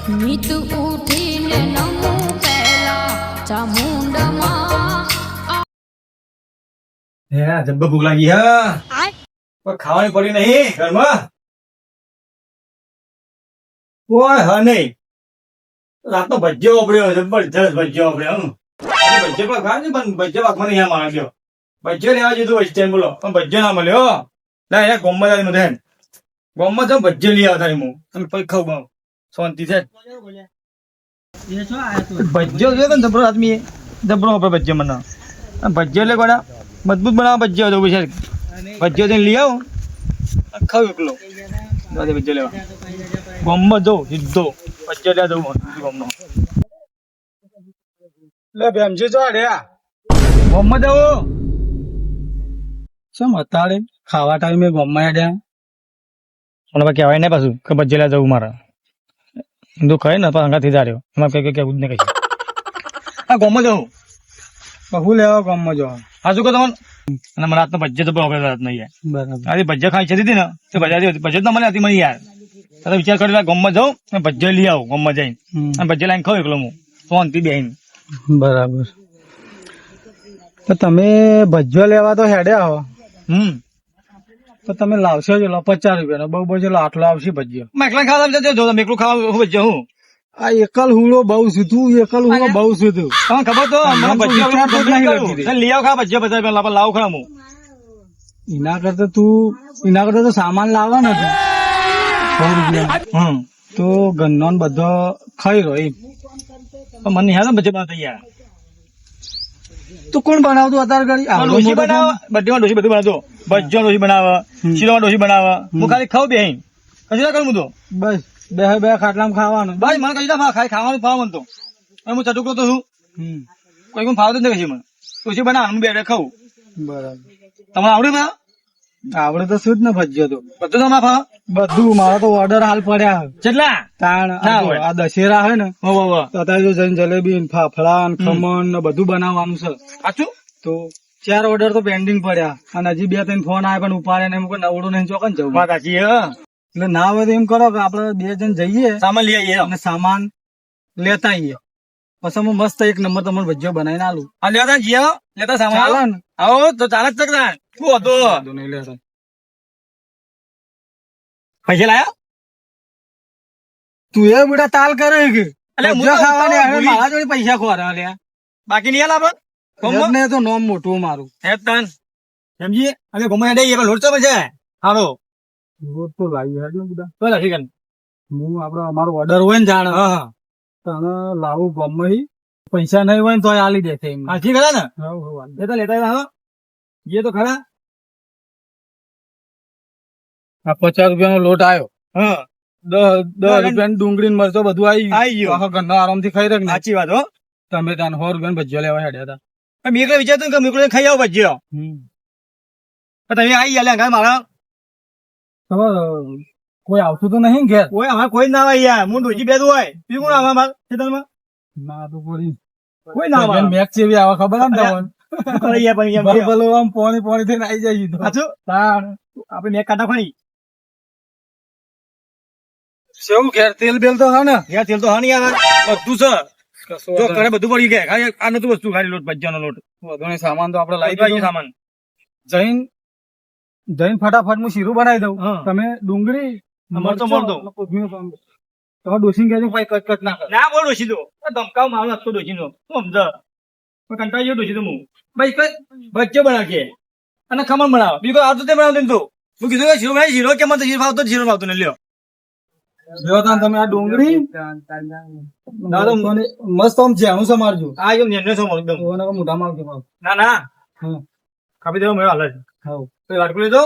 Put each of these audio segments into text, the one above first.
નીત ઉઠીને નમું પહેલા ચામુંડમાં હે જબ્બર ભૂખ લાગી હા પણ ખાવાની પડી નહીં ઘરમાં કોઈ હા નહીં રાતનો ભજ્યો વાપર્યો જબરજસ્ત ભજ્યો વાપર્યો ભજ્યો પર ખા ને પણ ભજ્યો વાપવા નહીં મારા ગયો ભજ્યો લેવા જતું હોય સ્ટેન્ડ બોલો પણ ભજ્યો ના મળ્યો ના એ ગોમમાં જાય મને ગોમમાં જાઉં ભજ્યો લઈ આવતા હું તમે પછી ખાવ શાંતિ છે ભજ્યો જોયો ને જબરો આદમી જબરો વાપરે ભજ્યો મને ભજ્યો એટલે ગોડા મજબૂત બનાવવા ભજ્યો હતો છે ભજ્યો જઈને લઈ આવું ખાવ એકલો ભજ્યો લેવા ગોમમાં જવું સીધો ભજ્યો લેવા જવું ગોમનો લે બેમજી જો રહ્યા ગોમમાં જવું શું અત્યારે ખાવા ટાઈમે ગોમમાં હેડ્યા મને કહેવાય નહીં પાછું કે ભજ્યો લેવા જવું મારે તું કહે ને પણ અંગાથી જા રહ્યો એમાં કઈ કેવું જ નહીં કહી હા ગોમમાં જવું હું લેવા ગોમમાં જવા હા શું કહો તમને અને મને રાતનો ભજ્ય તો પ્રોબ્લેમ રાત નહીં યાર બરાબર આજે ભજ્ય ખાઈ છે ને તો ભજ્ય તો મને હતી મને યાર તારે વિચાર કર્યો ગોમમાં જાઉં અને ભજ્ય લઈ આવું ગોમમાં જઈને અને ભજ્ય લાઈને ખાવ એકલો હું શાંતિ બેહીને બરાબર તો તમે ભજ્યો લેવા તો હેડ્યા હો તો તમે લાવશો જ 50 રૂપિયાનો બહુ બહુ આટલો આવશે ભજ્યો એકલા ખાવા જો તમે એકલું ખાવા ભજ્ય હું આ એકલ હુળો બહુ સીધું એકલ હુળો બહુ સીધું તમને ખબર તો લઈ આવ ખા ભજ્ય બધા લાવ ખરા હું એના કરતા તો સામાન લાવવા નથી 100 રૂપિયા તો ગન્નો બધો ખાઈ રહ્યો એમ મને યાદ ભજ્ય બનાવતા યાર તું કોણ બનાવતું અત્યારે કરી ડોસી બનાવ બધીમાં ડોસી બધું બનાવતો ભજ્જો ડોસી બનાવે શીરોમાં ડોસી બનાવે હું ખાલી ખાવ બે કશું ના કરું હું તો બસ બે ખાટલામાં ખાવાનું બસ મને કઈ ના ખાવાનું ફાવ મને તો હું ચટુકડો તો છું કોઈ પણ ફાવતું જ નથી મને ડોસી બનાવવાનું બે ખાવું બરાબર તમને આવડે બનાવ આવડે તો શું જ ને ભજ્યો તો બધું તમારે ફાવ બધું મારો તો ઓર્ડર હાલ પડ્યા કેટલા તાણ આ દશેરા હોય ને તો અત્યારે જો જઈને જલેબી ફાફડા ખમણ ને બધું બનાવવાનું છે સાચું તો 4 ઓર્ડર તો પેન્ડિંગ પડ્યા અને હજી 2-3 ફોન આવ્યા પણ ઉપાડે ને એમ કોઈ નવડું નહીં ચોકન જવું સાચી એટલે ના હોય તો એમ કરો કે આપડે 2 જણ જઈએ સામાન લઈ આવીએ અને સામાન લેતા આવીએ પછી હું મસ્ત એક નંબર તમને ભજ્યો બનાવીને આલું લેતા જઈએ લેતા સામાન આવો તો ચાલે જ ચકડા શું હતો નહીં લેતા પૈસા લાયા તું એ બેટા તાલ કરે કે ખાવાની મારા જોડે પૈસા ખોરા લ્યા બાકી નહીં લાભ ને તો નોમ મોટું મારું હે તન સમજીએ અને ગમે હેડે લોટ તો છે હારો લોટ તો લાવી હેડ ને બધા તો ઠીક હું આપડે અમારો ઓર્ડર હોય ને જાણે હા તને લાવું ગમે પૈસા નહીં હોય ને તો આલી દેશે એમ હાથી ખરા ને એ તો લેતા હા એ તો ખરા આ 50 રૂપિયાનો લોટ આવ્યો હા 10 રૂપિયાની ડુંગળી મરચો બધું આવી ગયું આખો ઘરનો આરામથી ખાઈ રાખ સાચી વાત હો તમે ત્યાં 100 રૂપિયા ભજ્યો લેવા હેડ્યા હતા મેં એટલે વિચારતું કે મેં ખાઈ આવો ભજ્યો તમે આવી ગયા ઘર મારા કોઈ આવતું તો નહીં ઘેર કોઈ અમારે કોઈ ના આવે યાર હું ડોજી બેઠું હોય બીજું કોણ આવે મારા ખેતરમાં ના તો કોઈ ના આવે મેચ જેવી આવે ખબર આમ તમને આમ પોણી થઈને આવી જાય સાચું આપડે મેં કાઢા ખણી શું ઘેર તેલ બેલ તો હા ને ઘેર તેલ તો હા નહીં આવે બધું છે જો ઘરે બધું પડી ગયા આ નતું વસ્તુ ખાલી લોટ ભજ્જાનો લોટ બધો સામાન તો આપડે લાવી દઈએ સામાન જઈને ફટાફટ હું શીરું બનાવી દઉં તમે ડુંગળી મરતો તમે ડોસી કહેજો ભાઈ કટ ના બોલ ડોસી તો ધમકાવ મારો નતો ડોસી નો હું સમજ કંટાળી ગયો ડોસી તો હું ભાઈ કઈ ભજ્જો બનાવીએ અને ખમણ બનાવો બીજું આવતું તે બનાવતું તું હું કીધું કે શીરો ભાઈ શીરો કે મને શીરો ભાવતો શીરો ભાવતો ને લ્યો તમે આ ડુંગળી મસ્ત આમ જેણું સમારજો આ એમ નેને સમારું એકદમ મોટા માલ ના કાપી દેવો મેં હાલ જ હા વાટકું લીધો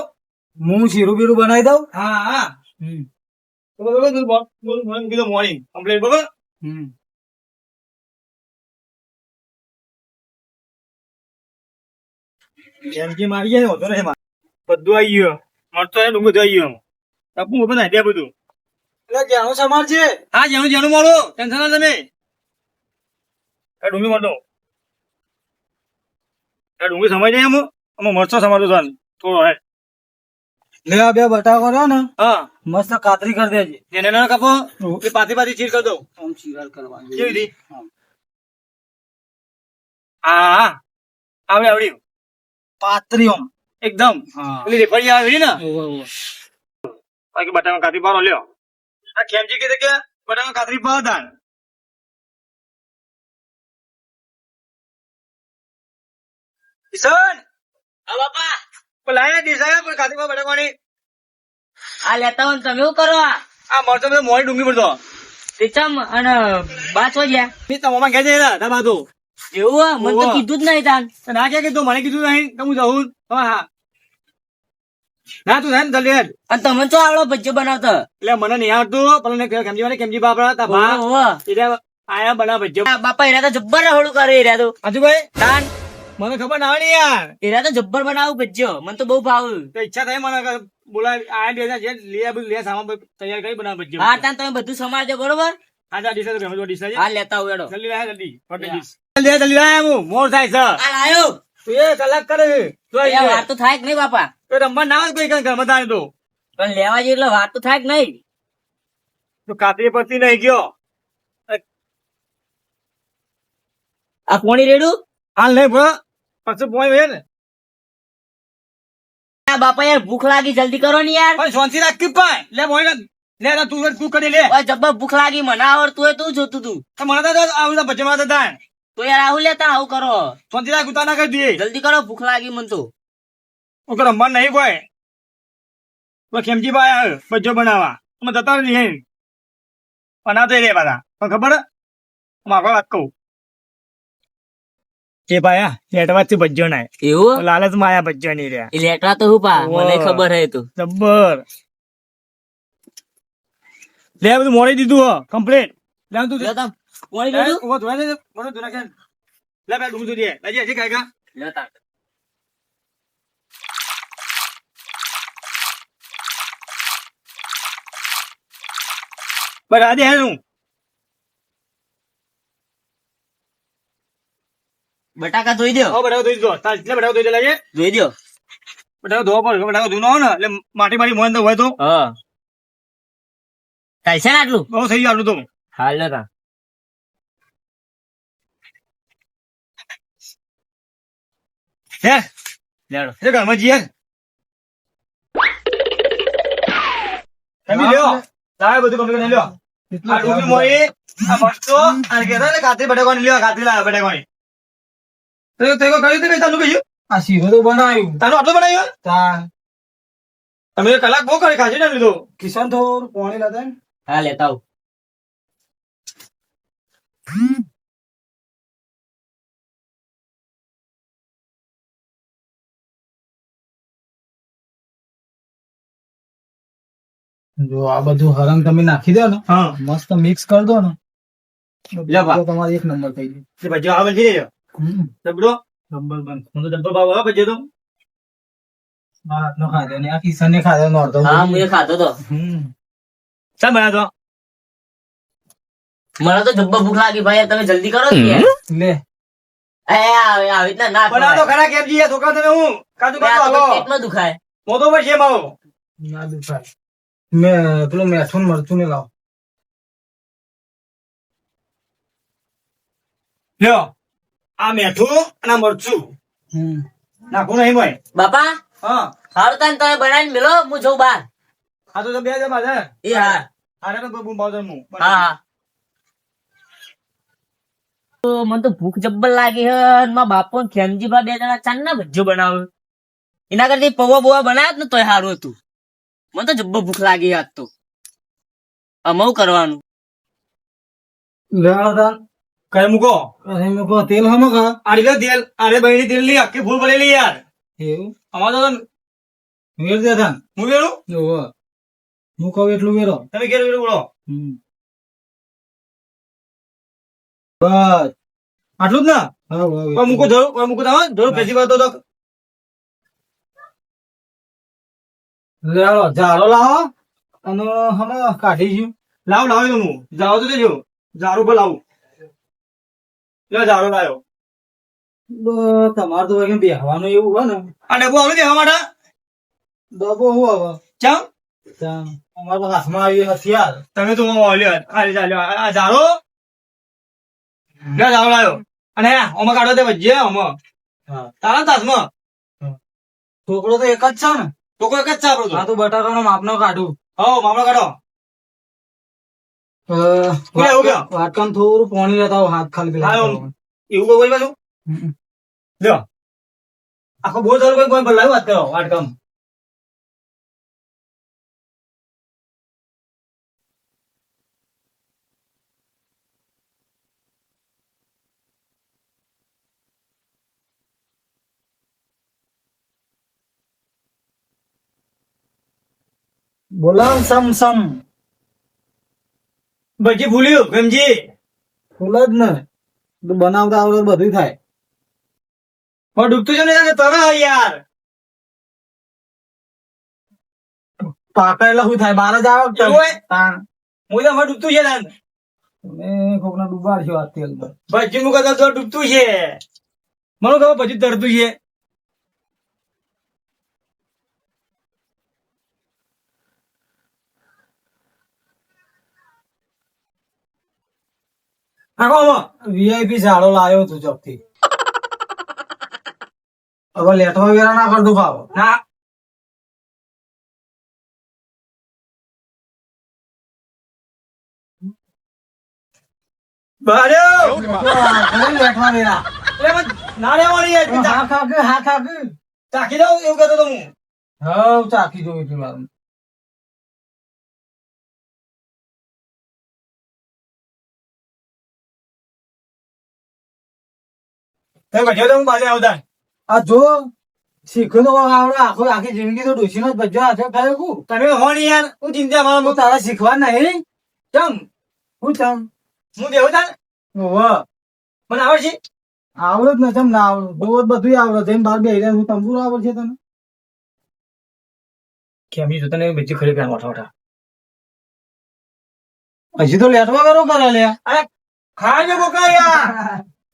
હું શીરું બીરું બનાવી દઉં હા કીધું મોર્નિંગ કમ્પ્લેટ બરોબર જેમજી મારી જાય હોતો ને બધું આવી ગયો મળતો ડુંગર આવી ગયો આપું બનાવી દે બધું એટલે જેણું સમાર છે હા જેણું મારો ટેન્શન ના તમે ડુંગળી મળતો ડુંગળી સમાઈ જાય એમ મરચો સમારતો થોડો હે લે આ બે બટાકો રહ્યો ને હા મસ્ત કાતરી કરી દેજે. એને ના કાપો એ પાછી પાછી ચીર કરી દઉં આમ ચીરાલ કરવાની. કેવી રીતે હા આવડે આવડ્યું પાતરી આમ. એકદમ હા. પેલી રેફરી આવી ને ઓવે, ઓવે. બાકી બટાકા કાતરી પાડો લ્યો આ ખેમજી કીધે કે બટાકા કાતરી પાડો તાન કિશન હા બાપા લાયા ડીસાયા પણ કાતરી પાડો બટાકાની આ લેતા હોય ને તમે શું કરો આ મરચો બધો મોડી ડુંગળી પડતો રીચમ અને બાચો ગયા ની તમારા ઘેર જઈ રહ્યા તમારા તો એવું હે? મને તો ઓવા. કીધું જ નહીં તાન ના કે કીધું મને કીધું નહીં કે હું જવું હા હા ના તું જાય ને જલ્દી હેડ. અને તમે શું આવડો ભજીયો બનાવતો એટલે મને નહીં આવડતું પણ એને કેમજી વાળા કેમજી બાપડા તા ભા ઓવા. એટલે આયા બના ભજ્યો આ બાપા એરા તો જબ્બર રહોડું કરે એરા તો આજુભાઈ તાન મને ખબર ના આવડી યાર એરા તો જબ્બર બનાવું ભજીયો મને તો બહુ ભાવ્યું તો ઈચ્છા થઈ મને કે બોલાય આયા જે લે સામાન તૈયાર કરી બના ભજ્યો હા તાન તમે બધું સમારજો બરોબર આજા ડીસા તો ગમે તો ડીસા છે હા લેતા આવું એડો જલ્દી લાય જલ્દી ફટે ડીસ જલ્દી લાય હું મોર થાય છે આ લાયો તું એ કલાક કરે તો એ વાર તો થાય કે નહીં બાપા રમવા ના આવે કોઈ ઘરમાં તારે તો પણ લેવા જઈએ એટલે વાર તો થાય કે નહીં તો કાતરી પરથી નહીં ગયો આ કોણી રેડું હાલ નહીં ભરો પાછું પોઈ હોય ને આ બાપા યાર ભૂખ લાગી જલ્દી કરો ને યાર પણ શાંતિ રાખ કે પાય લે મોય લે તું કરી લે ઓય જબ્બર ભૂખ લાગી મને આવડતું હોય તું જોતું તું તો મને તો આવડા ભજ્જમાં તો તાણ તો યાર આવું લેતા આવું કરો શાંતિ રાખ ઉતાર ના કરી દઈએ જલ્દી કરો ભૂખ લાગી મને તો ઓકે રમવા નહીં કોઈ તો ખેમજી ભાઈ ભજ્જો બનાવવા અમે જતા નહીં બનાવતો રે બધા પણ ખબર માગો વાત કહું એ ભાઈ લેટવાથી ભજ્જો ના એવું લાલચ માં આયા ભજ્જો નહીં રહ્યા એ લેટવા તો હું પા મને ઓવા. ખબર હે તું જબ્બર લે બધું મોડી દીધું હો કમ્પ્લીટ લે તું લ્યો તમ કોણી રેડું ઉભો ધોવા દે મને ધોના કે લે બે ડુંગળી દે હજી હજી ખાય કા લ્યો તાર બસ આજે હે હું બટાકા ધોઈ દો ઓ બટાકો ધોઈ દો તાર એટલે બટાકો ધોઈ દે લાગે ધોઈ દો બટાકો ધોવા પડે બટાકો ધોનો હોય ને એટલે માટી માટી મોન તો હોય તો હા ચાલશે ને આટલું બહુ થઈ ગયું આટલું તો હાલ લ્યો તાર હે લેડો એ ઘરમાં જઈએ એમી લ્યો લાવે બધું કમ્પ્લીટ કરી લ્યો આ ડુંગળી મોઈ આ મરચો અને કેતા ને કાતરી બટાકાની લ્યો કાતરી લાવે બટાકાની તો તે કો કહ્યું તે તાનું કહ્યું આ શીરો તો બનાવ્યું. તાનું આટલું બનાવ્યું તા તમે કલાક બહુ કરી ખાજી ને લીધું કિશન થોડું પાણી લાદે ને. હા લેતા આવું જો આ બધું હરંગ તમે નાખી દો ને હા મસ્ત મિક્સ કરી દો ને લે બા. તો તમારે એક નંબર થઈ ગયો. તે ભજ્જો આવે છે ડબડો નંબર બંધ. હું તો ડબ્બો ભાવ ભજ્જો તો મારા હાથનો ખાધો ને આ કિશનને ખાધો નો અડધો હા બોલી. મેં ખાધો તો શા બનાવ્યો તો મને તો જબ્બર ભૂખ લાગી ભાઈ તમે જલ્દી કરો ને યાર. લે એ આવી રીતના ના બનાવો તો ખવાય. ખરા કેમજી યાર છોકરા તમે હું કાજુ બે આ કાજુ તો હાલો પેટમાં દુખાય મોટો પર છે માવો ના દુખાય. મેં પેલું મેઠું ને મરચું ને લાવ. લ્યો આ મેઠું અને આ મરચું નાખું નહીં ભાઈ બાપા હા હારું તાન તમે બનાવીને મેલો હું જઉં બહાર આ તો બે હજાર બાદ એ હા આને તો બહુ ભાવ હું હા હા તો મને તો ભૂખ જબ્બર લાગી હે અને મારા બાપો ને ખેમજીભા બે જણા ચાંદના ભજીયો બનાવ્યો એના કરતા પૌવા બોવા બનાવ્યા ને તોય સારું હતું મને તો જબ્બર ભૂખ લાગી આજ તો અમાવું કરવાનું લે આ તાન. કઈ મૂકો અરે મેં કહો તેલ હમો ખા. આડી લે તેલ આરે બહેરી તેલ ની આખી ફૂલ ભરેલી યાર એવું અમારે તો વેર દે તાન. હું વેરું ઓહો. હું કહું એટલું વેરો. તમે ઘેર વેરું બોલો બસ આટલું જ ને હા વાહ, કોઈ મૂકો જરૂર કોઈ મૂકો તમે જરૂર પેસી વાત તો લે હાલો, ઝાડો લાવો અને હમો કાઢીશું. લાવ લાવ હું જાવ તો દેજો ઝાડુ પર લાવું લે ઝાડુ લાવ્યો તમારે તો બેહવાનું એવું હોય ને આ ડબ્બો આવડે દેવા માટે ડબો હું હવે ચમ અમારા હાથમાં આવી હથિયાર તમે તો ઓલ્યો આ ચાલ્યો આ ઝાડો લે ઝાડો લાવ્યો અને હા ઓમાં કાઢો તે ભજ્જે ઓમાં હા તારા તાસમાં છોકરો તો એક જ છે ને તો કોઈ એક જ છે આપણો તો આ તો બટાકાનો માપનો કાઢું હો મામલો કાઢો કોને એવું કયો? વાટકામ થોડું પાણી લેતા આવો, હાથ ખાલી પેલા હા, કરવા. એવું કોઈ બાજુ હમ. લ્યો આખો બહુ સારું કોઈ બોલાવ્યું વાત કરો વાટકામ બોલાવ સમ સમ ભજી ભૂલ્યું ભીમજી ફૂલ જ ને તો બનાવતા આવડે બધું થાય. પણ ડૂબતું છે ને તરે યાર પાકા એટલે શું થાય, બાર જ આવે એવું હોય? તાણ. હું તો મારે ડૂબતું છે ને તમે કોકને ડૂબાડશો આ તેલ પર. ભજી નું કદાચ તો ડૂબતું છે મને ખબર ભજી તરતું છે આખો આમાં વીઆઈપી ઝાડો લાવ્યો તું ચોકથી. હવે લેટવા વેરા ના કરતો ભાવ. ના બાર્યો લેટવા વેરા એટલે મને ના લેવાની યાર તું હા ખાકે હા ખાકે ચાખી દઉં એવું કહેતો તો હું હા ચાખી જોયું છે મારું. તમે ભજ્યો તો હું બાજુ આવતા આ જો શીખ્યું તો આવડે આખો આખી જિંદગી તો ડોશીનો જ બચ્ચો હાથે ખાયો કુ. તમે હો ને યાર હું ચિંતા માં હું તારા શીખવા નહીં ચમ હું ચમ હું દેવું તાર ઓવે મને આવડશે આવડે જ ને ચમ ના આવડે, બહુ જ બધું આવડે. જઈને બાર બે હું તંબુર આવડશે તને. કેમ બીજું તને બીજું ખરી પેન મોટા મોટા હજી તો લેટવા કરો કરે લે. અરે ખાજો કોકા યાર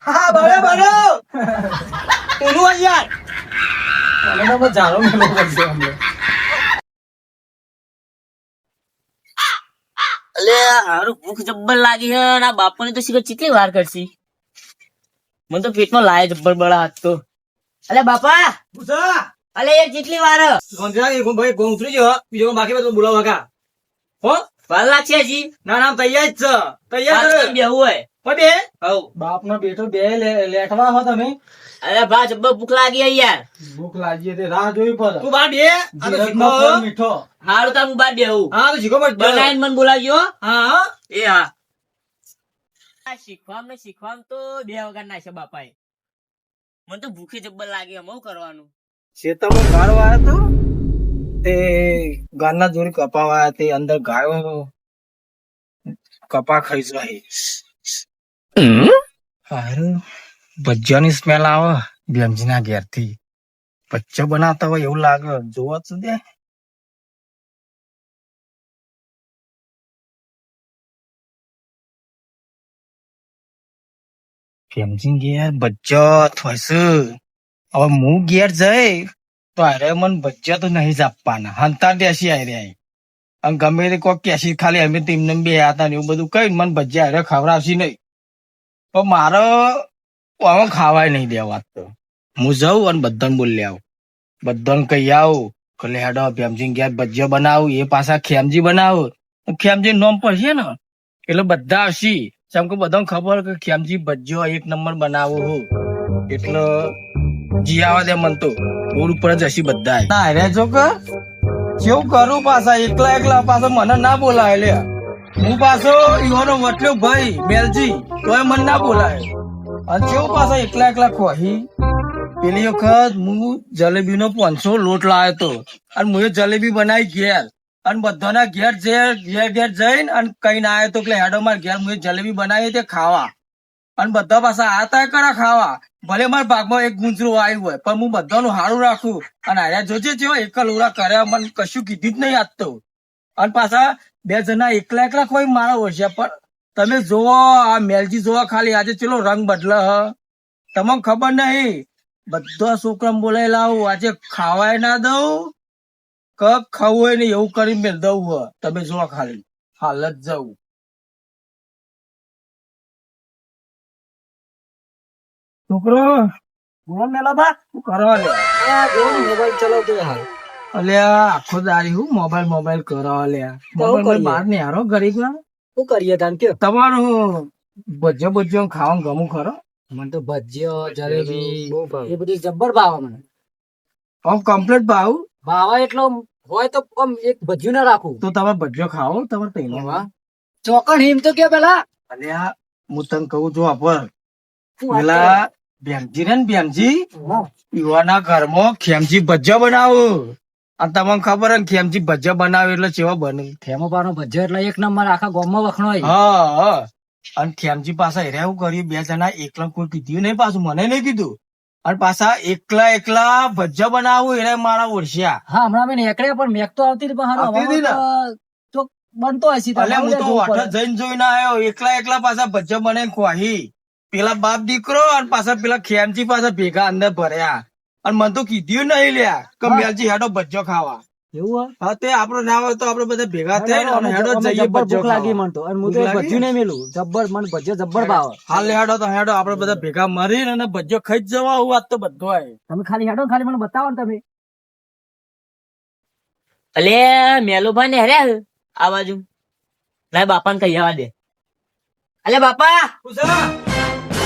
હા બરો બરો કોનું આ યાર મને તો બસ ઝાડો મેલો પડશે અમને. અલે હારું ભૂખ જબ્બર લાગી હે અને આ બાપુને તો શીખર કેટલી વાર કરશી. મને તો પેટમાં લાય જબ્બર બળા હાથ તો. અલે બાપા પૂછા અલે યાર કેટલી વાર હે? ગોંધરા એક ભાઈ ગોં ઉતરી ગયો બીજો બાકી બધું બોલાવો કા હો વાર લાગશે હજી ના ના તૈયાર જ છે તૈયાર વાત કેમ બેહવું હોય પબે હવ બાપનો બેટો બે લેટવા હો તમે. અરે ભા જબ્બર ભૂખ લાગી હે યાર. ભૂખ લાગી તે રાહ જોવી પડે. તું બહાર બે આ તો જીરકનો શીખો ફળ મીઠો. હારું તાર હું બાર બેહું. હા તો શીખો મત બનાવીને મને બોલાવજો હો. હા હા એ હા આ શીખવામ તો બે વગર ના છે બાપાએ. મને તો ભૂખે જબ્બર લાગી એમ હું કરવાનું. ખેતરમાં ગાળ વાયો તો તે ગાળના જોડે કપા વાયા તે અંદર ગાયો કપા ખાઈ જાય. હારું ભજીયાની સ્મેલ આવે બેમજીના ઘેરથી. ભજીયા બનાવતા હોય એવું લાગે. જોવા જ દે. ભેમજી ઘેર ભજીયા થશે. હવે હું ઘેર જઈ તો અરે મને ભજીયા તો નહીં જ આપવાના. હંતા દેશી આરે અને ગમે તે કોઈ કેસી ખાલી અમે તેમને બે હતા ને એવું બધું કઈ મને ભજીયા અરે ખવડાવશી નહીં. તો મારે હવે ખાવાય નહીં દેવા. તો હું જાઉં અને બધાને બોલી આવું, બધાને કહી આવું કે લે હેડો ભેમજી ઘેર ભજીયા બનાવું. એ પાછા ખેમજી બનાવું. ખેમજી નોમ પડશે ને એટલે બધા આવશે. જેમ કે બધાને ખબર કે ખેમજી ભજીયો એક નંબર બનાવો હો એટલે જી આવા દે મન તો રોડ ઉપર જ હસી બધા. ના રે જો કે કેવું કરું પાછા એકલા એકલા પાછો મને ના બોલાય લે. હું પાછો ઈવાનો વટલ્યો ભાઈ બેલજી તોય મને ના બોલાય. અને કેવું પાછા એકલા એકલા ખોહી. પેલી વખત હું જલેબી નો 500 લોટ લાવ્યો તો અને હું જલેબી બનાવી ઘેર અને બધાના ઘેર ઘેર જઈને અને કઈ ના આવ્યો તો એટલે હેડો માર ઘેર હું જલેબી બનાવી તે ખાવા અને બધા પાછા આતા કરા ખાવા. ભલે મારા ભાગમાં એક ગુંજરું આવ્યું હોય પણ હું બધાનું હારું રાખું. અને હાર્યા જોજે જેવા એકલ ઓરા કર્યા મને કશું કીધું જ નહીં આપતો. અને પાછા બે જણા એકલા એકલા કોઈ મારા ઓછા. પણ તમે જોવો આ મેલજી જોવો ખાલી આજે ચેલો રંગ બદલે હ તમને ખબર નહીં. બધા છોકરા બોલાવી લાવું આજે ખાવાય ના દઉં કપ ખાવું હોય ને એવું કરી મેળ દઉં હોય. તમે જો ખાલી હાલત જવું. છોકરો બોલો મેલાબા શું કરવા લે? મોબાઈલ ચલાવતો હાલ અલ્યા આખો દાડી હું મોબાઈલ કરવા લે. મોબાઈલ બહાર ને હારો ગરીબ ના શું કરીએ તાન કે તમારું ભજ્યો ખાવાનું ગમું ખરો? મને તો ભજીયો જલેબી એ બધું જબ્બર ભાવે મને. આમ કમ્પ્લીટ ભાવ. ભાવે એટલો હોય તો આમ એક ભજીયું ના રાખું. તો તમે ભજ્યો ખાઓ તમે તૈનો વાહ. ચોકણ હિમ તો કે પેલા અલ્યા હું તને કહું છું આપર પેલા બેમજી ને બેમજી યુવાના ઘરમાં ખેમજી ભજ્જો બનાવો. અને તમને ખબર હે ને ખેમજી ભજ્જો બનાવે એટલે કેવા બને? ફેમોબાનો ભજીયો એટલે એક નંબર આખા ગામમાં વખણાય. હા અને ખેમજી પાછા હેરે એવું કર્યું, બે જણા એકલા કોઈ કીધું નહીં, પાછું મને નહીં કીધું. અને પાછા એકલા ભજ્જો બનાવું એને મારા ઓળખ્યા. હા હમણાં મેં નીકળ્યા પણ મેક તો આવતી હતી પણ હારું આવતી હતી ને? હવામાં તો બનતો હશે એટલે હું તો હોટલ જઈને જોઈને આવ્યો, એકલા પાછા ભજ્જો બને ખોહી. પેલા બાપ દીકરો અને પાછા પેલા ખેમજી પાછા ભેગા અંદર ભર્યા. અને મને તો કીધું નહીં લ્યા કે મેલજી હેડો ભજ્જો ખાવા. એવું હા તે આપડે ના હોય તો આપડે બધા ભેગા થઈને અને હેડો જઈએ ભજ્જો ભૂખ લાગી ખાવા. મને તો અને હું તો ભજીયું નહીં મેલું જબ્બર મને ભજીયો જબ્બર ભાવે. હાલ હેડો તો હેડો આપડે બધા ભેગા મરીને અને ભજ્જો ખાઈ જ જવા. હું વાત તો બધો હોય. તમે ખાલી હેડો ખાલી મને બતાવો ને તમે. અલે મેલુભાઈ ને હરે આ બાજુ ના બાપા ને કહી આવવા દે. અલે બાપા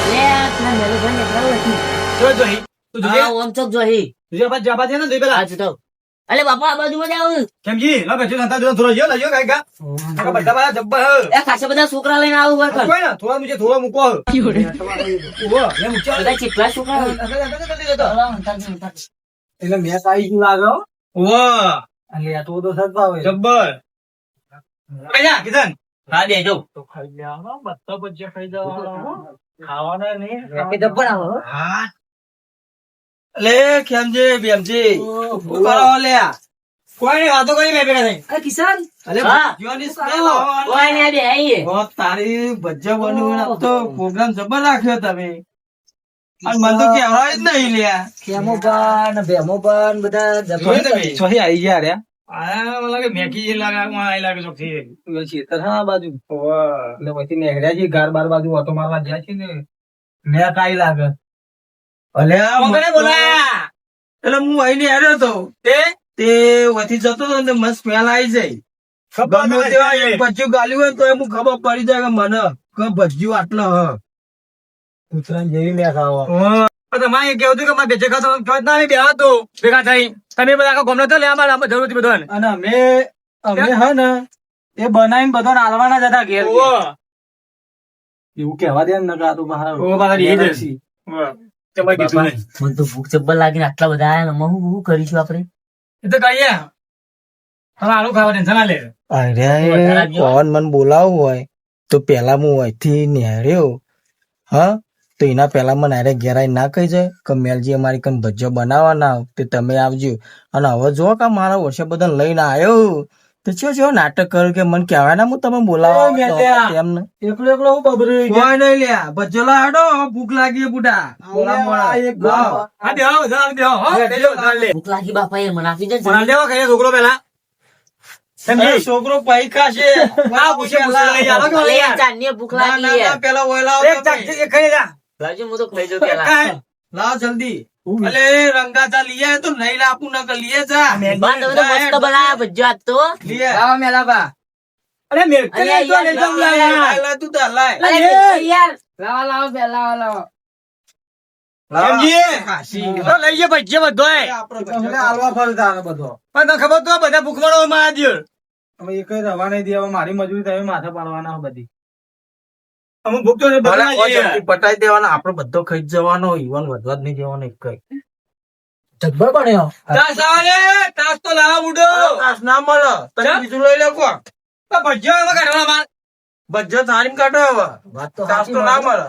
અલે પેલા મેલુભાઈ ને હા ઓમ ચોક જોહી હા તો અલે બાપા આ બાજુ માં આવ કેમજી લો બેઠો નતા દો થોડો જો લજો કાઈ કા બધા બધા જબ્બર હે એ ખાસા બધા છોકરા લઈને આવું હોય કોઈ ના થોડા મુજે થોડા મૂકો ઓવો લે મૂકો બધા કેટલા છોકરા એટલે મેં કાઈ શું લાગો ઓવો અને આ તો સદભાવ જબ્બર કયા કિશન હા દેજો તો ખાઈ લેવાનો બધા ભજ્જો ખાઈ જવાનો ખાવાના નહીં જબ્બર આવો હા લે ખેમજી બેમજી શું કરો લ્યા? કોઈ ની વાતો કરી મે ભેગા થઈ અરે કિશન અલે હા. ભજ્યોની સ્મેલ આવવાની. કોઈ ને બે આઈએ ઓ તારી ભજ્જો બનવું તો પ્રોગ્રામ જબર રાખ્યો તમે. અને મને તો કહેવાય જ નહીં લ્યા. ખેમોબાન ભેમોબાન બધા જોઈ તમે? ચોથી આવી ગયા રે આ મને લાગે મેકી જે લાગે આ આઈ લાગે ચોકથી ખેતર હા બાજુ ઓવો એટલે પછી નેહર્યા છે ઘર બાર બાજુ ઓટો મારવા જાય છે ને મેં કાઈ લાગે અલે કોને બોલાયા એટલે હું અહીં ને આવ્યો તો તે વથી જતો હતો ને મસ્ત સ્મેલ આવી જાય. ગમે તેવા એક ભજ્યું ગાલ્યું હોય તો હું ખબર પડી જાય કે મને કે ભજ્યું આટલો હ કૂતરાને જેવી મેં ખાવા. તમારે કેવું હતું કે મારે ભેજે ખાતો ના બે હતો ભેગા થઈ તમે બધા આખા ગમનો તો લે અમારે જરૂર હતી બધાને અને અમે હે ને એ બનાવીને બધાને આલવાના જ હતા ઘેર. ઓવો એવું કહેવા દે ને નકા તો બહાર ઓવો બહાર એ જ છે. ઓવો તમારે કીધું નહીં મને તો ભૂખ જબ્બર લાગીને આટલા બધા આયા ને હું કરીશું આપડે એ તો કહીએ તમે આલુ ખાવા ટેન્શન ના લે અરે કોણ મને બોલાવવું હોય તો પેલા હું અહીંથી નેહર્યો હા તો એના પેલા મને અરે ઘેરાઈ ના કહી જાય કે મેલજી અમારી કન ભજ્જો બનાવવાના તે તમે આવજો. અને હવે જો કે મારા વર્ષે બધા લઈને આવ્યો તો ચો નાટક કર્યું કે મને કહેવાય ના હું તમે બોલાવો તેમને એકલો હું બબરી કોઈ નહીં લ્યા ભજ્જો લાડો ભૂખ લાગી બુડા હા દેવો જરા દેવો હો દેજો લે ભૂખ લાગી બાપા એ મને આપી દે પણ દેવો કહીએ છોકરો પેલા સમજી છોકરો પૈકા છે આ પૂછે લઈ આલો કે લઈ આ ચાંદની ભૂખ લાગી યાર પેલા ઓયલા એક ચાક એક ખાઈ જા લાવજો હું તો ખાઈ જાઉં પેલા કાય લાવ જલ્દી. અલે રંગાતા લીએ તો નહીં લાપું ના લીએ જા બા તમે તો મસ્ત બનાયા ભજ્જો આજ તો લીએ મેલાબા અરે મેર કે અરે તો લે જમ લા યાર લાય તું તાર લાય અરે યાર લાવો પેલા સમજી ખાસી તો લઈ જે ભજ્જે બધોય આપણે હાલવા ફરતા બધો પણ તને ખબર તો બધા ભૂખમરો માં આદ્યો હવે એક રવા નહીં દેવા મારી મજૂરી તમે માથે પાડવાના બધી અમુક ભૂખ તો બધા પટાઈ દેવાના આપડે બધો ખાઈ જ જવાનો ઈવન વધવા જ નહીં દેવાનો એક કઈ જબ્બર બન્યો તાસ આવે તાસ તો લાવા બુડો તાસ ના મળે તમે ચા? બીજું લઈ લે કો તો ભજ્જો હવે કાઢવા માર બજ્જો થાળીમાં કાઢો હવે વાત તો તાસ તો ના મળે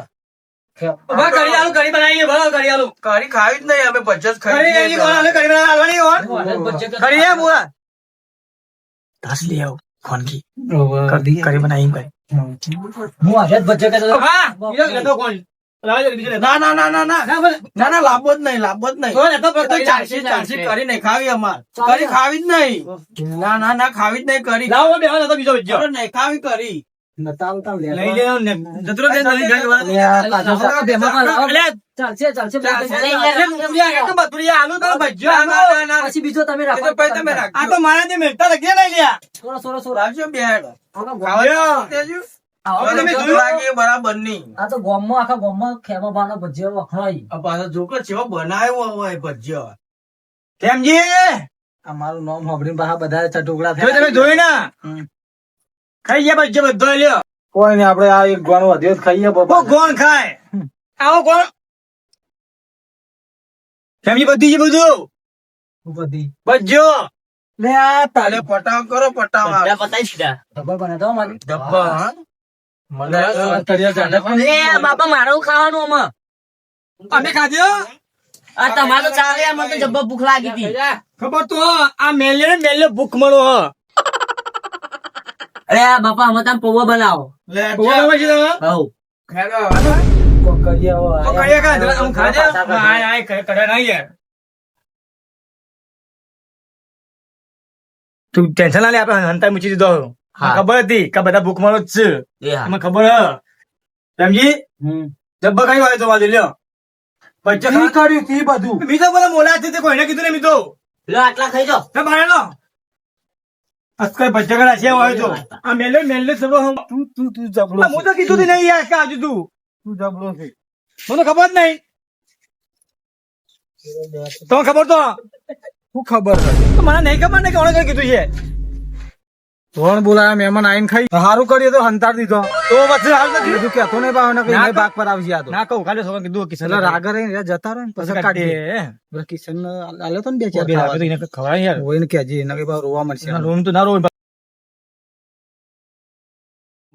ઉભા કરી આલુ કરી બનાવીએ ભલો કરી આલુ કઢી ખાવી જ નહીં અમે બજ્જો જ કરી ખાઈ એની કોણ આલે કરી બનાવવા આલવાની કોણ કરી એ બુઆ તાસ લઈ આવ ખોનકી કરી બનાવી હું આજે જ ભજ્જો કહેતો હતો. હા બીજો લેતો કોણ ના ના ના ના ના ના ના લાભો જ નહીં લાભો જ નહીં તો ચારસી ચારસી કરી નહીં ખાવી અમાર કરી ખાવી જ નહીં ના ના ના ખાવી જ નહીં કરી લાવો બે હાલ બીજો ભજ્જો અરે નહીં ખાવી કરી લઈ લે ને જતરો દે લઈ જાય પછી બીજો તમે રાખો આ તો મારા જે મેળતા લગે લઈ લ્યા રાખજો બે હેડો. ખાવા દેજો. તમે ભૂખ જોયું? લાગી એ બરાબર નહીં આ તો ગામમાં આખા ગામમાં ખેમાબાનો ભજીયો વખણાય. આ પાછો જોકો ચેવો બનાવ્યો હોય ભજીયો કેમજી અમારું નામ સાંભળીને પાછા બધા ચટુકડા જો તમે જોયું ને ખાઈ ગયા ભજ્જો બધો લ્યો કોઈ નહીં આપડે આ એક ગોણ વધ્યો તો ખાઈએ ઓ કોણ ખાય આવો કોણ કેમજી બધી છે બધું બધી ભજ્જો લે આ તાલે પટાવ કરો પટાવ બધા પતાઈ દીધા. ડબ્બા હા? મને એ બાપા મારું ખાવાનું આમાં. અમે ખાધ્યો આ તમારું ચાલે આમાં તો જબ્બર ભૂખ લાગી હતી. ખબર તો આ મેલે ને મેલે ભૂખ મળો હ અરે આ બાપા અમે તમે પૌવા બનાવો. લે કોણ આવે છે તમે હઉ. ખેડો તો કયા કા જરા હું ખાજે આય આય કડા નહીં યાર તું ટેન્શન ના લે આપણે હંતા મૂકી દીધો હા. ખબર હતી કે બધા ભૂખ મળો જ છે એ હા. મને ખબર હ સમજી જબ્બા કઈ વાય તો વાદી લ્યો બચ્ચા ખા કર્યું તી બધું મી તો બોલે મોલા છે તે કોઈને કીધું ને મી તો લો આટલા ખાઈ જાઓ. હે બારે લો અસ્કર બચ્ચા કરા છે વાય તો આ મેલે મેલે સબો તું જબલો હું તો કીધું નહીં યાર કે આજુ તું તું જબલો છે મને ખબર જ નહીં તો ખબર તો શું ખબર તો મને નહીં ખબર ને કે કોણે કઈ કીધું છે કોણ બોલાયા મહેમાન આઈને ખાઈ સારું કર્યું તો હંતાર દીધો તો પછી હાલ નથી બીજું કેતો નહીં પાવ ને ના કઈ ભાગ પર આવશે આ તો ના કહું ખાલી છોકરા કીધું કિશન એટલે રાગર રહીને જતા રહે ને પછી કાઢીએ કિશન આલે તો ને બે ચાર ખાવા. ખવાય યાર હોય ને કેજી એના કઈ રોવા મળશે રૂમ તો ના રોવ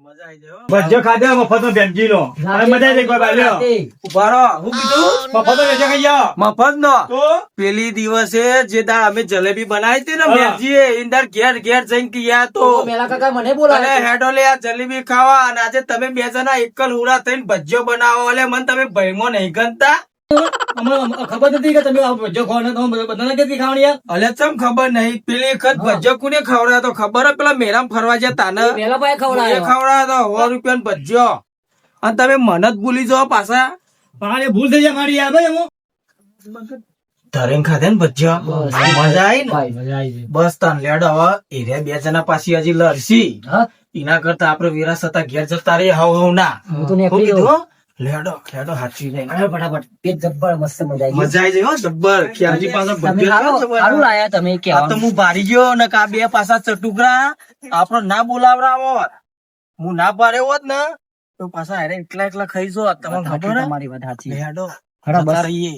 મજા આવી જાય હો. ભજ્જો ખાધા મફત નો બેનજી નો મજા આવી કોઈ બાલ્યો ઉભા રહો હું કીધું મફત નો વેચે ખાઈ જાઓ મફત નો તો પેલી દિવસે જે દાળ અમે જલેબી બનાવી હતી ને હા. મેરજીએ ઇન્દર ઘેર ઘેર જઈને ગયા તો મેલા કાકા મને અને બોલાવે. હેડો લે આ જલેબી ખાવા અને આજે તમે બે જણા એકલ ઉડા થઈને ભજીયો બનાવો એટલે મને તમે ભયમો નહીં ગણતા અમને ખબર નથી કે તમે આ ભજ્જો ખાવાનો તો બધાને કેટલી ખાવાની યાર અલે ચમ ખબર નહીં પેલી વખત ભજીયો કોને ખવડાવ્યો તો ખબર હે? પેલા મેરામ ફરવા ગયા તાને મેલા પાસે એ ખવડાવ્યો. ખવડાવ્યો તો 100 રૂપિયાનો ભજીયો અને તમે મને જ ભૂલી જાઓ પાછા મારે ભૂલ થઈ જાય મારી યાર ભાઈ અમો ધરેન ખાધે ને ભજીયો મજા આવી ને મજા આવી ગઈ. બસ તાન લેડ હવે એરે બે જણા પાછી હજી લડશી હા? એના કરતા આપડે વિરાસત ઘેર જતા રહીએ હવ ના હું તો શું નીકળી કીધું ગયો. હો? લેડો હાચી જાય અરે ફટાફટ પેટ જબ્બર મસ્ત મજા આવી ગઈ. મજા આવી જાય હો જબ્બર ખ્યાલજી પાછા તમે ભજીયો સારું કેવા સારું જબર. લાયા તમે આ તો કહેવાનું. હું ભારી ગયો ને આ બે પાછા ચટુકરા આપડો ના બોલાવરાવો હું ના પાડ્યો હોત ને તો પાછા હારે એકલા એકલા ખાઈ જો તમને ખબર હે? તમારી વાત સાચી. લેડો બરાબર. જતા રહીએ